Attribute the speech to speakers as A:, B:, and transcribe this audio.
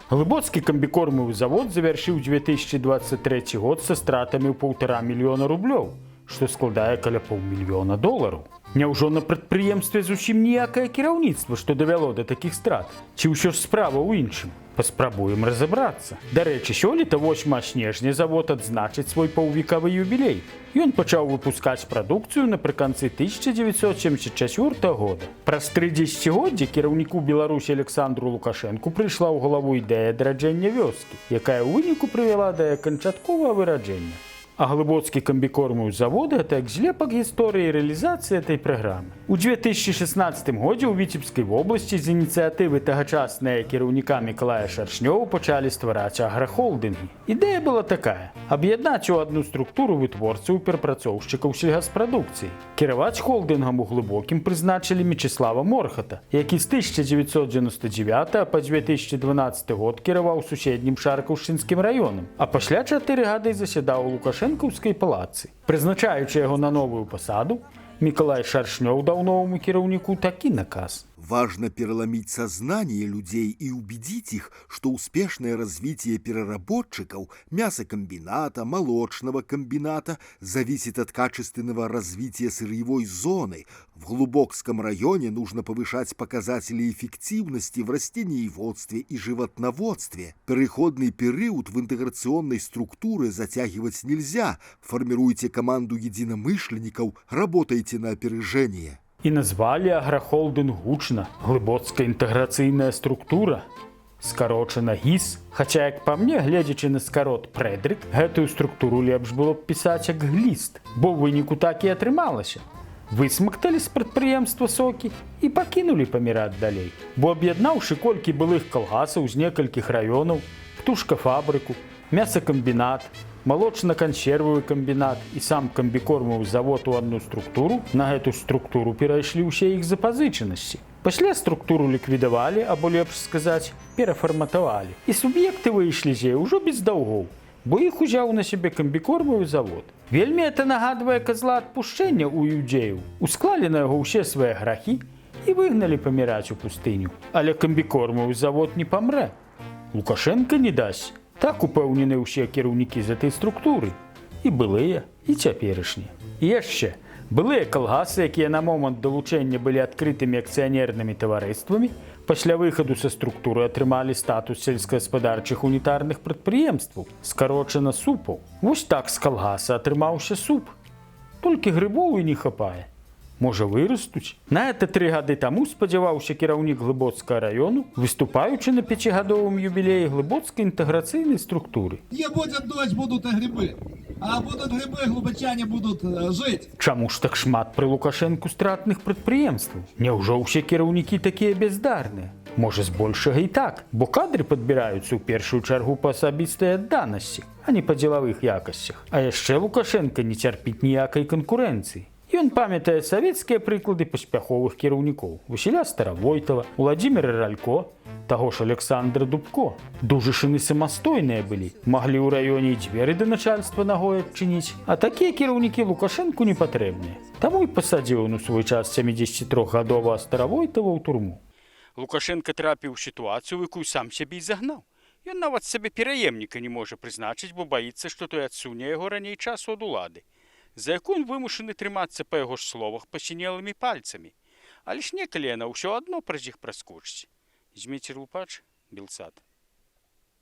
A: Глибоцкі камбікормовый завод завяршыў 2023 год са стратамі ў 1,5 мільёна рублёў, што складае каля $500 000. Няўжо на прадпрыемстве зусім ніякае кіраўніцтва, што давяло да такіх страт? Ці ўсё ж справа ў іншым? Паспрабуем разабрацца. Дарэчы, сёлета 8 снежня завод адзначыць свой паўвекавы юбілей. Ён пачаў выпускаць прадукцыю напрыканцы 1974 года. Праз 3 дзесяцігоддзі кіраўніку Беларусі Александру Лукашэнку прыйшла ў галаву ідэя адраджэння вёскі, якая ў выніку прывяла да канчатковага выраджэння. А глыбоцкі камбікормовы завод – гэта як злепак гісторыі рэалізацыі этой праграмы. У 2016 годзе ў Віцебскай вобласці з ініцыятывы тагачасныя кіраўніка Мікалая Шаршнёва пачалі ствараць аграхолдынгі. Ідэя была такая – аб'яднаць у адну структуру вытворцаў і перапрацоўшчыкаў сельгаспрадукцыі. Кіраваць холдынгам у Глыбокім прызначылі Мечыслава Морхата, які з 1999 па 2012 год кіраваў суседнім Шаркаўшчынскім раёнам, а пасля 4 гады засядаў у Лукашэнкаўскай палацы. Прызначаючы яго на новую пасаду, Мікалай Шаршнёў даў новому кіраўніку такі наказ.
B: Важно переломить сознание людей и убедить их, что успешное развитие переработчиков, мясокомбината, молочного комбината зависит от качественного развития сырьевой зоны. В Глубокском районе нужно повышать показатели эффективности в растениеводстве и животноводстве. Переходный период в интеграционной структуре затягивать нельзя. Формируйте команду единомышленников, работайте на опережение.
A: І назвалі аграхолдынг гучна «Глыбоцкая інтэграцыйная структура», скарочана ГІС, хаця, як па мне, гледзячы на скарот «Прэдрык», гэтую структуру лепш было б пісаць як «Гліст», бо ў выніку так і атрымалася. Высмакталі з прадпрыемства сокі і пакінулі паміраць далей, бо аб'яднаўшы колькі былых калгасаў з некалькіх раёнаў, птушкафабрыку, мясакамбінат, малочна-кансервовый камбінат і сам камбікормовы завод у адну структуру, на гэту структуру перайшлі ўсе іх запазычанасці. Пасля структуру ліквідавалі, або лепш сказаць, перафарматавалі. І суб'екты выйшлі з яе ўжо без даўгоў, бо іх узяў на сябе камбікормовы завод. Вельмі это нагадвае казла адпушчэння ў іудзеяў. Усклалі на яго ўсе свае грахі і выгналі паміраць у пустыню. Але камбікормовы завод не памрэ. Лукашенка не дасць. Так упэўнены ўсе кіраўнікі з этой структуры. І былыя, і цяперашнія. І яшчэ, былыя калгасы, якія на момант далучэння былі адкрытымі акцыянернымі таварыствамі, пасля выхаду са структуры атрымалі статус сельскагаспадарчых унітарных прадпрыемстваў, скарочана супаў. Вось так з калгаса атрымаўся суп. Толькі грыбоў і не хапае. Можа, вырастуць? На это 3 гады таму спадзяваўся кіраўнік Глыбоцкага раёну, выступаючы на 5-гадовым юбілеі Глыбоцкай інтэграцыйнай структуры.
C: Не будет дождь, будут и грибы. А будут грибы, глубочане будут жить.
A: Чаму ж так шмат пры Лукашэнку стратных прадпрыемстваў? Няўжо ўсе кіраўнікі такія бяздарныя? Можа, збольшага і так, бо кадры падбіраюцца ў першую чаргу па асабістай адданасці, а не па дзелавых якасцях. А яшчэ Лукашэнка не цярпіць ніякай канкурэнцыі. Ён памятае савецкія прыклады паспяховых кіраўнікоў Васіля Старавойтава, Уладзіміра Ралько, таго ж Александра Дубко. Дужышыны самастойныя былі, маглі ў раёне і дзверы да начальства нагой адчыніць. А такія кіраўнікі Лукашэнку не патрэбныя. Таму і пасадзіў он у свой час 73-гадовага Старавойтава ў турму. Лукашенка трапіў у сітуацыю, якую сам сябе і загнаў. Ён нават сабе пераемніка не можа прызначыць, бо баіцца, што той адсуне яго раней часу ад улады, за якую ён вымушаны трымацца, па яго ж словах, пасінелымі пальцамі. Але ж некалі яна ўсё адно праз іх праскочыць. Зміцер Лупач, Белсат.